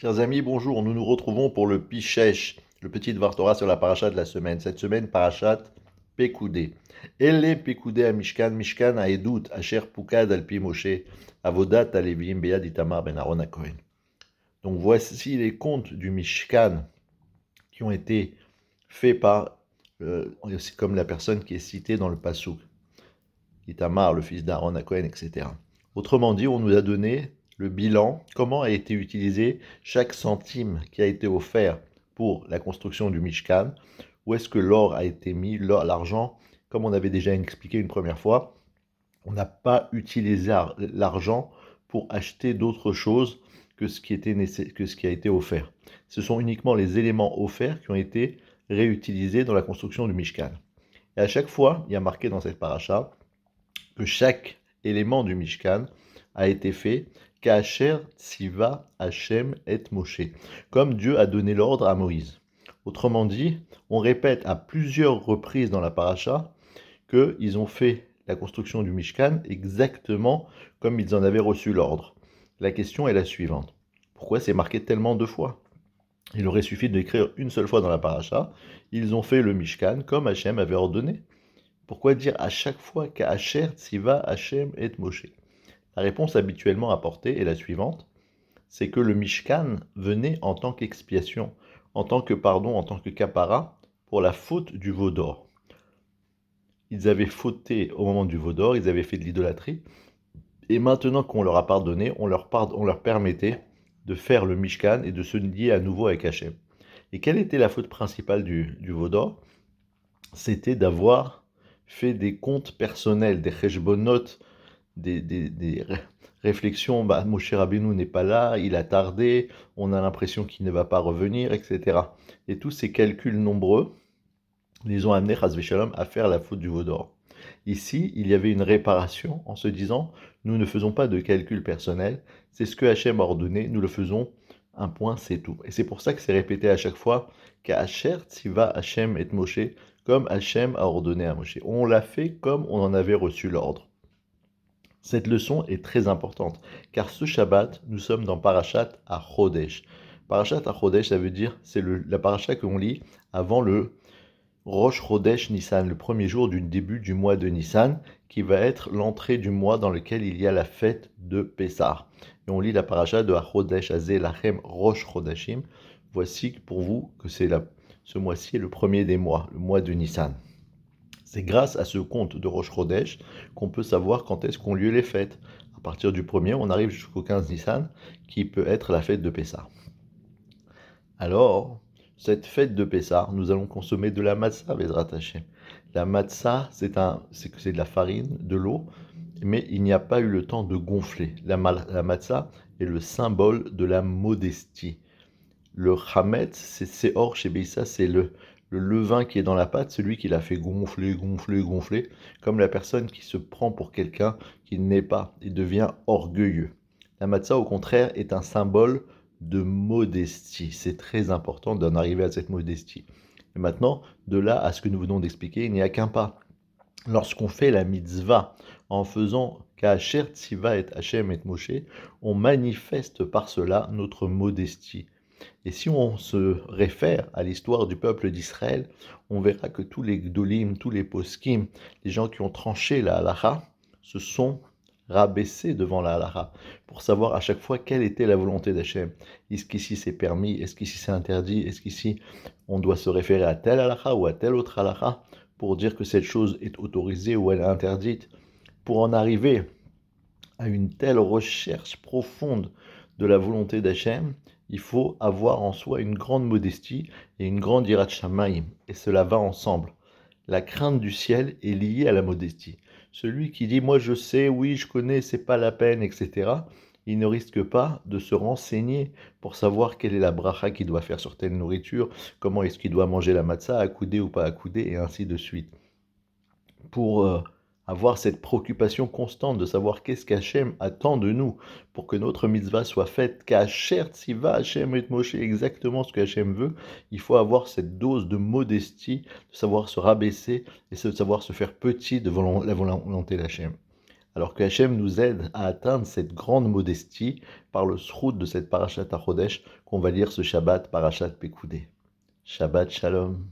Chers amis, bonjour. Nous nous retrouvons pour le Pichesh, le petit Dvar Torah sur la paracha de la semaine. Cette semaine, parachat Pekoudé. Elle Pekoudé à Mishkan, Mishkan à Edut, Asher Pukad al Pi Moshe, Avodat Alevim Bead Itamar ben Aaron Cohen. Donc voici les contes du Mishkan qui ont été faits par, comme la personne qui est citée dans le Passouk, Itamar, le fils d'Aaron Cohen, etc. Autrement dit, on nous a donné le bilan, comment a été utilisé chaque centime qui a été offert pour la construction du Mishkan, où est-ce que l'or a été mis, l'argent, comme on avait déjà expliqué une première fois, on n'a pas utilisé l'argent pour acheter d'autres choses que ce qui a été offert. Ce sont uniquement les éléments offerts qui ont été réutilisés dans la construction du Mishkan. Et à chaque fois, il y a marqué dans cette paracha que chaque élément du Mishkan a été fait Ka'asher Tziva Hashem et Moshe, comme Dieu a donné l'ordre à Moïse. Autrement dit, on répète à plusieurs reprises dans la paracha qu'ils ont fait la construction du Mishkan exactement comme ils en avaient reçu l'ordre. La question est la suivante. Pourquoi c'est marqué tellement de fois? Il aurait suffi d'écrire une seule fois dans la paracha, ils ont fait le Mishkan comme Hachem avait ordonné. Pourquoi dire à chaque fois qu'Asher Tziva Hashem et Moshe? La réponse habituellement apportée est la suivante, c'est que le Mishkan venait en tant qu'expiation, en tant que pardon, en tant que kapara, pour la faute du veau d'or. Ils avaient fauté au moment du veau d'or, ils avaient fait de l'idolâtrie, et maintenant qu'on leur a pardonné, on leur permettait de faire le Mishkan et de se lier à nouveau avec Hashem. Et quelle était la faute principale du veau d'or? C'était d'avoir fait des comptes personnels, des cheshbonot, des réflexions, Moshe Rabbeinu n'est pas là, il a tardé, on a l'impression qu'il ne va pas revenir, etc. Et tous ces calculs nombreux, les ont amenés, Chas v'Shalom, à faire la faute du veau d'or. Ici, il y avait une réparation en se disant, nous ne faisons pas de calcul personnel, c'est ce que Hachem a ordonné, nous le faisons, un point, c'est tout. Et c'est pour ça que c'est répété à chaque fois, qu'Asher Tziva Hachem et Moshe, comme Hachem a ordonné à Moshe. On l'a fait comme on en avait reçu l'ordre. Cette leçon est très importante, car ce Shabbat, nous sommes dans Parashat à Chodesh. Parashat à Chodesh, ça veut dire, c'est la parasha que l'on lit avant le Rosh Chodesh Nissan, le premier jour du début du mois de Nissan, qui va être l'entrée du mois dans lequel il y a la fête de Pessah. Et on lit la paracha de Chodesh Azeh Lachem Rosh Chodashim. Voici pour vous que ce mois-ci est le premier des mois, le mois de Nissan. C'est grâce à ce compte de Rosh Chodesh qu'on peut savoir quand est-ce qu'ont lieu les fêtes. À partir du 1er, on arrive jusqu'au 15 Nissan, qui peut être la fête de Pessah. Alors, cette fête de Pessah, nous allons consommer de la matzah, Bezrat Hashem. La matzah, c'est de la farine, de l'eau, mais il n'y a pas eu le temps de gonfler. La matzah est le symbole de la modestie. Le chametz, c'est Seor chez Beissa, c'est le levain qui est dans la pâte, celui qui l'a fait gonfler, gonfler, gonfler, comme la personne qui se prend pour quelqu'un qui n'est pas et devient orgueilleux. La matzah, au contraire, est un symbole de modestie. C'est très important d'en arriver à cette modestie. Et maintenant, de là à ce que nous venons d'expliquer, il n'y a qu'un pas. Lorsqu'on fait la mitzvah en faisant Ka'asher Tziva et Hashem et Moshe, on manifeste par cela notre modestie. Et si on se réfère à l'histoire du peuple d'Israël, on verra que tous les gdolim, tous les poskim, les gens qui ont tranché la halacha, se sont rabaissés devant la halacha pour savoir à chaque fois quelle était la volonté d'Hachem. Est-ce qu'ici c'est permis? Est-ce qu'ici c'est interdit? Est-ce qu'ici on doit se référer à telle halacha ou à telle autre halacha pour dire que cette chose est autorisée ou elle est interdite? Pour en arriver à une telle recherche profonde de la volonté d'Hachem, il faut avoir en soi une grande modestie et une grande hirat shamayim, et cela va ensemble. La crainte du ciel est liée à la modestie. Celui qui dit moi je sais, oui je connais, c'est pas la peine, etc., il ne risque pas de se renseigner pour savoir quelle est la bracha qu'il doit faire sur telle nourriture, comment est-ce qu'il doit manger la matzah, accoudé ou pas accoudé, et ainsi de suite. Pour avoir cette préoccupation constante de savoir qu'est-ce qu'Hachem attend de nous pour que notre mitzvah soit faite, qu'Hachem Tziva Hachem et Moshe, exactement ce que Hachem veut, il faut avoir cette dose de modestie, de savoir se rabaisser et de savoir se faire petit devant la volonté d'Hachem. Alors que Hachem nous aide à atteindre cette grande modestie par le srout de cette parashat HaChodesh qu'on va lire ce Shabbat, parashat Pekoudé. Shabbat Shalom.